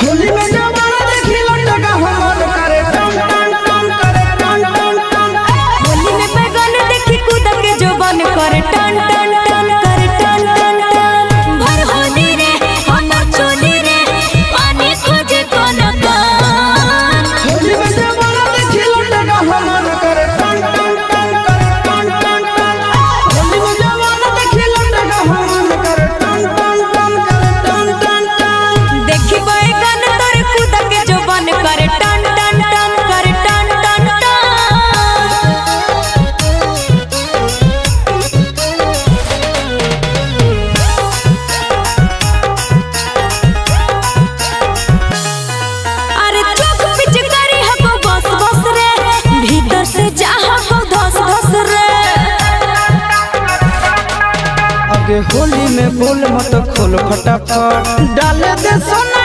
होली में जवाना देखी लटका हमर करे टन टन टन करे टन टन टन। होली में बैगन देखी कूद के जोबन करे टन टन टन करे टन टन टन। भर होली रे हमर चोली रे पानी खोजे कोन कान। होली में जवाना देखी लटका हमर करे टन टन टन करे टन टन टन। होली में जवाना देखी लटका हमर करे टन टन टन करे टन टन टन। देखी बैगन तोर कूद के जोबन करे टन टन टन करे टन टन टन। अरे चुप पिचकारी हको बस बस रे भीतर से जा हको धस धस रे। आगे होली में बोल मत खोल फटाफट डाले दे सोना